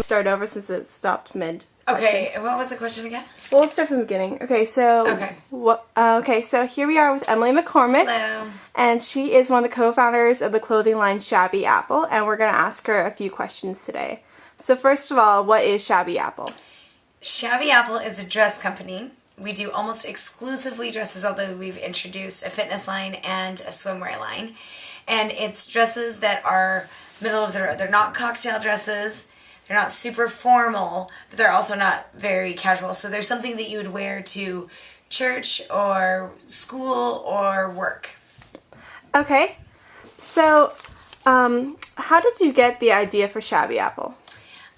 start over since it stopped mid. Okay, what was the question again? Well, let's start from the beginning. Okay, so so here we are with Emily McCormick. Hello. And she is one of the co-founders of the clothing line Shabby Apple, and we're going to ask her a few questions today. So first of all, what is Shabby Apple? Shabby Apple is a dress company. We do almost exclusively dresses, although we've introduced a fitness line and a swimwear line. And it's dresses that are middle of the road. They're not cocktail dresses. They're not super formal, but they're also not very casual. So they're something that you would wear to church or school or work. Okay. So, how did you get the idea for Shabby Apple?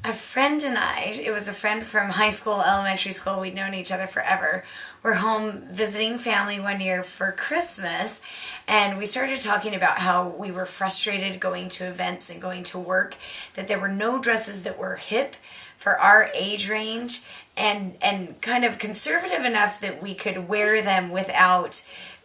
A friend and I, it was a friend from high school, elementary school, we'd known each other forever. We're home visiting family one year for Christmas, and we started talking about how we were frustrated going to events and going to work, that there were no dresses that were hip for our age range and kind of conservative enough that we could wear them without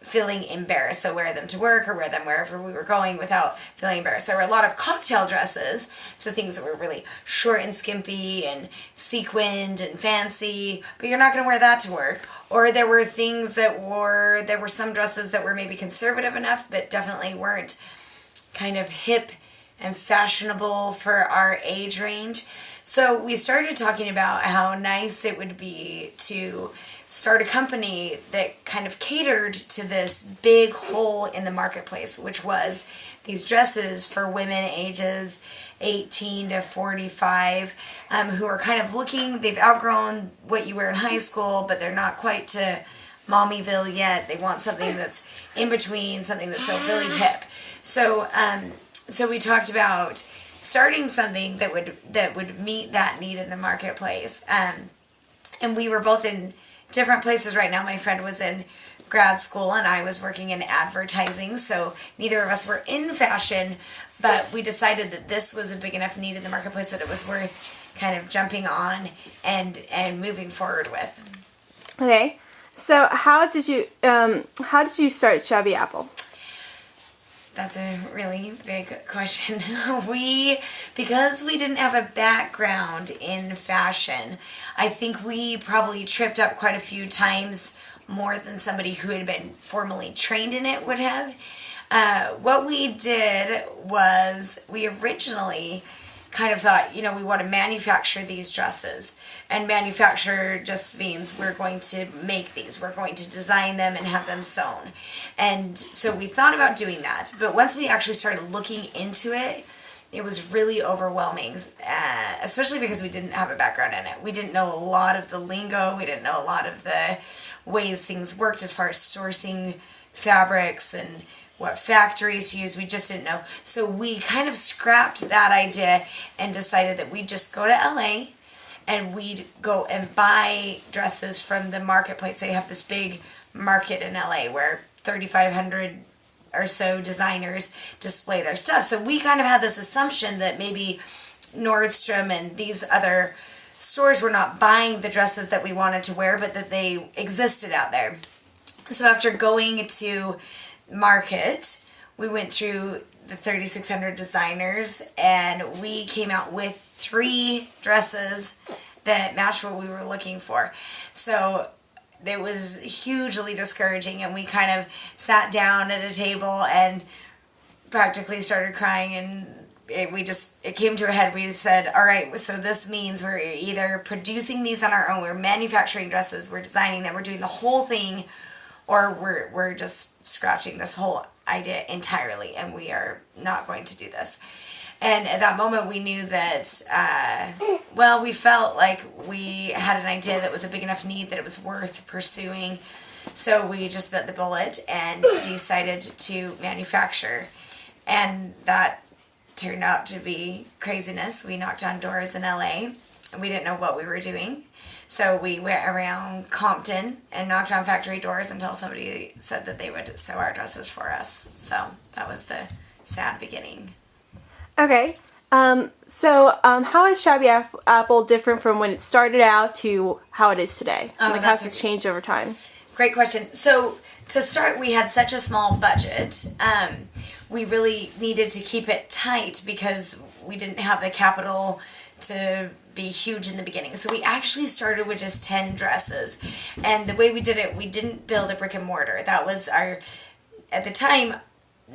feeling embarrassed. So wear them to work or wear them wherever we were going without feeling embarrassed. There were a lot of cocktail dresses, so things that were really short and skimpy and sequined and fancy, but you're not going to wear that to work. Or there were things there were some dresses that were maybe conservative enough but definitely weren't kind of hip and fashionable for our age range. So we started talking about how nice it would be to start a company that kind of catered to this big hole in the marketplace, which was these dresses for women ages 18 to 45 who are kind of they've outgrown what you wear in high school, but they're not quite to mommyville yet. They want something that's in between, something that's still really hip. So we talked about starting something that would meet that need in the marketplace. And we were both in different places right now. My friend was in grad school and I was working in advertising, so neither of us were in fashion, but we decided that this was a big enough need in the marketplace that it was worth kind of jumping on and moving forward with. Okay, so how did you start Shabby Apple? That's a really big question. Because we didn't have a background in fashion, I think we probably tripped up quite a few times more than somebody who had been formally trained in it would have. What we did was we originally kind of thought, we want to manufacture these dresses. And manufacture just means we're going to make these. We're going to design them and have them sewn. And so we thought about doing that. But once we actually started looking into it, it was really overwhelming, especially because we didn't have a background in it. We didn't know a lot of the lingo. We didn't know a lot of the ways things worked as far as sourcing fabrics and what factories to use. We just didn't know. So we kind of scrapped that idea and decided that we'd just go to LA and we'd go and buy dresses from the marketplace. They have this big market in LA where 3,500 or so designers display their stuff. So we kind of had this assumption that maybe Nordstrom and these other stores were not buying the dresses that we wanted to wear, but that they existed out there. So after going to market, we went through the 3,600 designers and we came out with 3 dresses that matched what we were looking for. So it was hugely discouraging, and we kind of sat down at a table and practically started crying, and it came to a head. We said, all right, so this means we're either producing these on our own, we're manufacturing dresses, we're designing them, we're doing the whole thing, or we're just scratching this whole idea entirely, and we are not going to do this. And at that moment, we knew that, we felt like we had an idea that was a big enough need that it was worth pursuing. So we just bit the bullet and decided to manufacture. And that turned out to be craziness. We knocked on doors in LA, and we didn't know what we were doing. So we went around Compton and knocked on factory doors until somebody said that they would sew our dresses for us. So that was the sad beginning. Okay, how is Shabby Apple different from when it started out to how it is today? How has it changed over time? Great question. So to start, we had such a small budget. We really needed to keep it tight because we didn't have the capital to be huge in the beginning. So we actually started with just 10 dresses. And the way we did it, we didn't build a brick and mortar. That was our, at the time,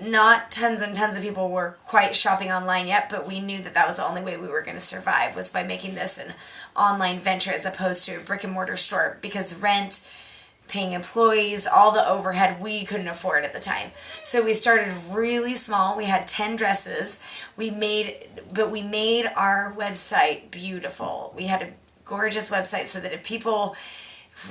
not tons and tons of people were quite shopping online yet, but we knew that that was the only way we were going to survive, was by making this an online venture as opposed to a brick and mortar store, because rent, paying employees, all the overhead we couldn't afford at the time. So we started really small. We had 10 dresses. We made our website beautiful. We had a gorgeous website so that if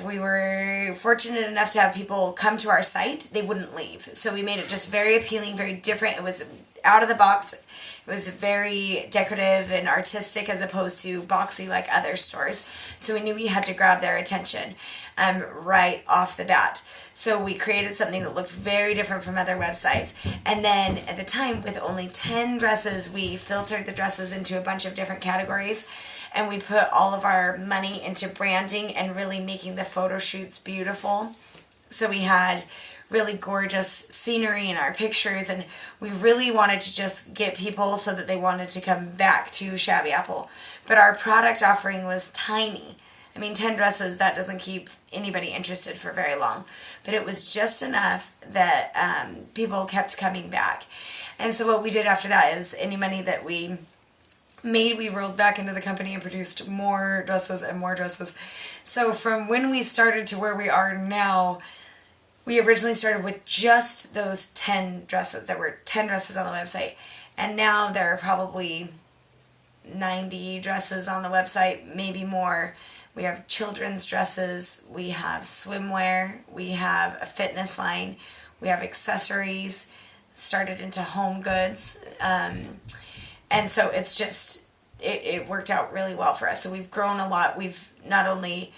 we were fortunate enough to have people come to our site, they wouldn't leave. So we made it just very appealing, very different. It was out of the box. It was very decorative and artistic as opposed to boxy like other stores. So we knew we had to grab their attention right off the bat. So we created something that looked very different from other websites. And then at the time, with only 10 dresses, we filtered the dresses into a bunch of different categories. And we put all of our money into branding and really making the photo shoots beautiful. So we had really gorgeous scenery in our pictures, and we really wanted to just get people so that they wanted to come back to Shabby Apple. But our product offering was tiny. I mean, 10 dresses, that doesn't keep anybody interested for very long. But it was just enough that people kept coming back. And so what we did after that is any money that we made, we rolled back into the company and produced more dresses and more dresses. So from when we started to where we are now, we originally started with just those 10 dresses. There were 10 dresses on the website. And now there are probably 90 dresses on the website, maybe more. We have children's dresses. We have swimwear. We have a fitness line. We have accessories, started into home goods. And so it's just, it worked out really well for us. So we've grown a lot. We've not only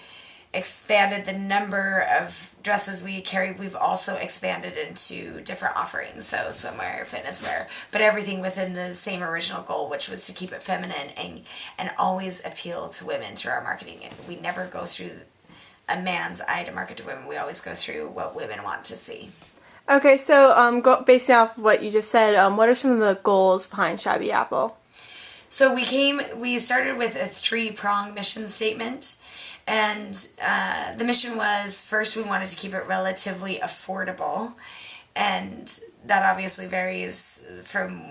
expanded the number of dresses we carry, we've also expanded into different offerings. So swimwear, fitness wear, but everything within the same original goal, which was to keep it feminine and always appeal to women through our marketing. We never go through a man's eye to market to women. We always go through what women want to see. Okay, so based off what you just said, what are some of the goals behind Shabby Apple? So we started with a 3-pronged mission statement, and the mission was, first, we wanted to keep it relatively affordable, and that obviously varies from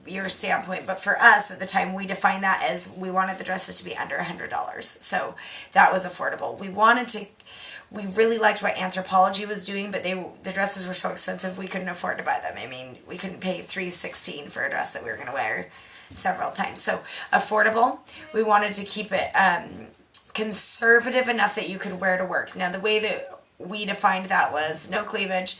your standpoint, but for us at the time, we defined that as we wanted the dresses to be under $100, so that was affordable. We really liked what Anthropologie was doing, but the dresses were so expensive we couldn't afford to buy them. I mean, we couldn't pay $316 for a dress that we were going to wear several times. So affordable. We wanted to keep it conservative enough that you could wear to work. Now, the way that we defined that was no cleavage,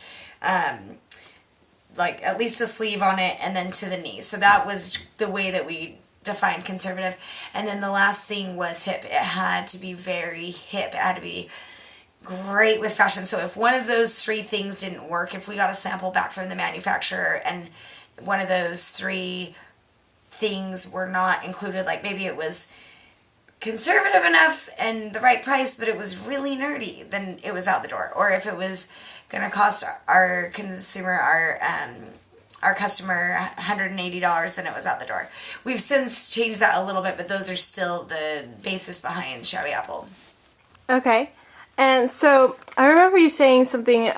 like at least a sleeve on it, and then to the knee. So that was the way that we defined conservative. And then the last thing was hip. It had to be very hip. It had to be great with fashion. So if one of those 3 things didn't work, if we got a sample back from the manufacturer and one of those 3 things were not included, like maybe it was conservative enough and the right price, but it was really nerdy, then it was out the door. Or if it was going to cost our consumer, our customer $180, then it was out the door. We've since changed that a little bit, but those are still the basis behind Shabby Apple. Okay. And so I remember you saying something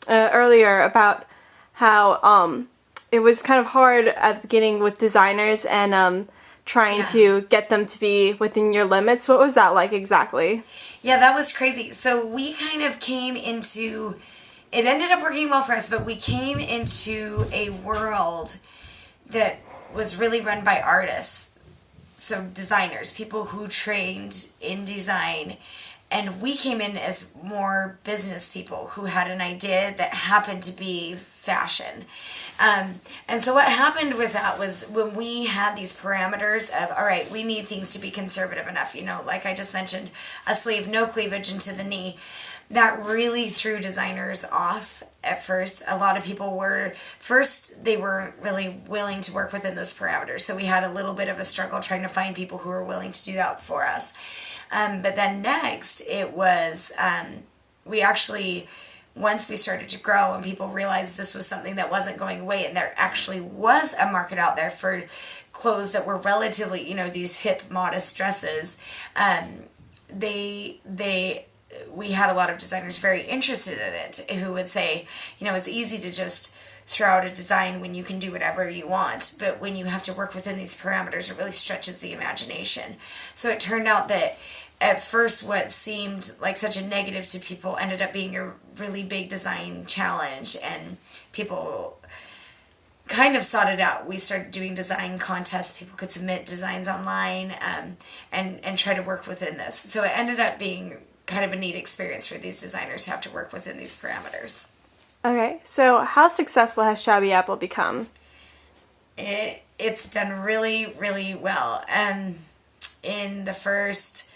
earlier about how it was kind of hard at the beginning with designers and trying to get them to be within your limits. What was that like exactly? Yeah, that was crazy. So we kind of came into, it ended up working well for us, but we came into a world that was really run by artists. So designers, people who trained in design. And we came in as more business people who had an idea that happened to be fashion. And so what happened with that was when we had these parameters of, all right, we need things to be conservative enough, like I just mentioned, a sleeve, no cleavage into the knee. That really threw designers off at first. A lot of people they weren't really willing to work within those parameters. So we had a little bit of a struggle trying to find people who were willing to do that for us. But then next, it was, we actually once we started to grow and people realized this was something that wasn't going away and there actually was a market out there for clothes that were relatively, these hip, modest dresses, we had a lot of designers very interested in it who would say, it's easy to just throw out a design when you can do whatever you want, but when you have to work within these parameters, it really stretches the imagination. So it turned out that at first what seemed like such a negative to people ended up being a really big design challenge, and people kind of sought it out. We started doing design contests. People could submit designs online and try to work within this. So it ended up being kind of a neat experience for these designers to have to work within these parameters. Okay, so how successful has Shabby Apple become? It's done really, really well. In the first,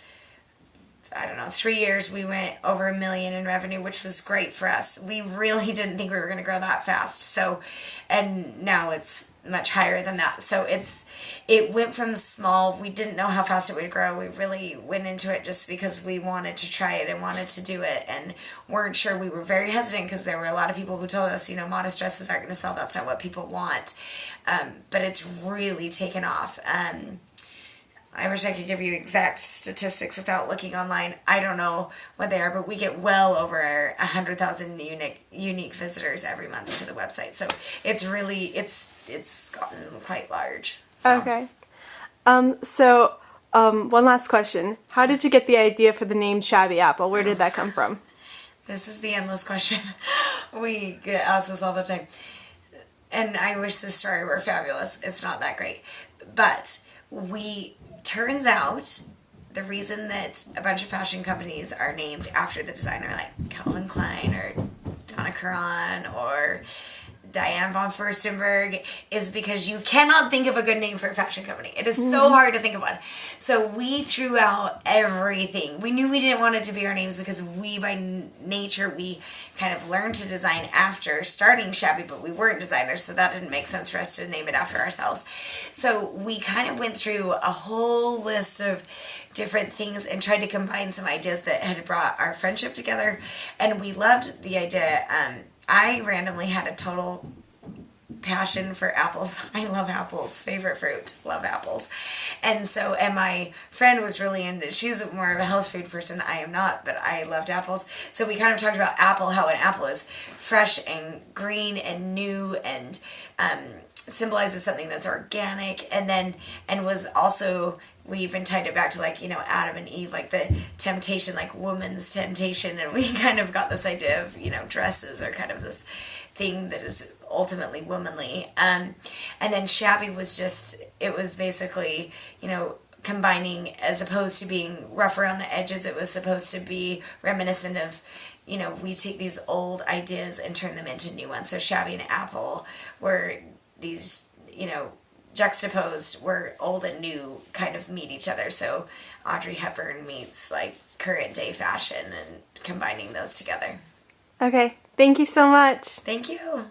3 years, we went over $1 million in revenue, which was great for us. We really didn't think we were going to grow that fast. So, and now it's much higher than that. So it went from small. We didn't know how fast it would grow. We really went into it just because we wanted to try it and wanted to do it, and weren't sure. We were very hesitant because there were a lot of people who told us, modest dresses aren't going to sell. That's not what people want. But it's really taken off. I wish I could give you exact statistics without looking online. I don't know what they are, but we get well over 100,000 unique visitors every month to the website. So it's really, it's gotten quite large. So. Okay. One last question. How did you get the idea for the name Shabby Apple? Where did that come from? This is the endless question. We get asked this all the time. And I wish this story were fabulous. It's not that great. But turns out the reason that a bunch of fashion companies are named after the designer, like Calvin Klein or Donna Karan or Diane von Furstenberg, is because you cannot think of a good name for a fashion company. It is so hard to think of one. So we threw out everything. We knew we didn't want it to be our names because we, by nature, we kind of learned to design after starting Shabby, but we weren't designers, so that didn't make sense for us to name it after ourselves. So we kind of went through a whole list of different things and tried to combine some ideas that had brought our friendship together, and we loved the idea. I randomly had a total passion for apples. I love apples. Favorite fruit. Love apples. And my friend was really into, she's more of a health food person. I am not, but I loved apples. So we kind of talked about how an apple is fresh and green and new and symbolizes something that's organic, and was also, we even tied it back to Adam and Eve, like the temptation, like woman's temptation, and we kind of got this idea of dresses are kind of this thing that is ultimately womanly, and then Shabby was it was basically combining, as opposed to being rough around the edges, it was supposed to be reminiscent of we take these old ideas and turn them into new ones. So Shabby and Apple were these, juxtaposed, where old and new kind of meet each other. So Audrey Hepburn meets current day fashion and combining those together. Okay, thank you so much. Thank you.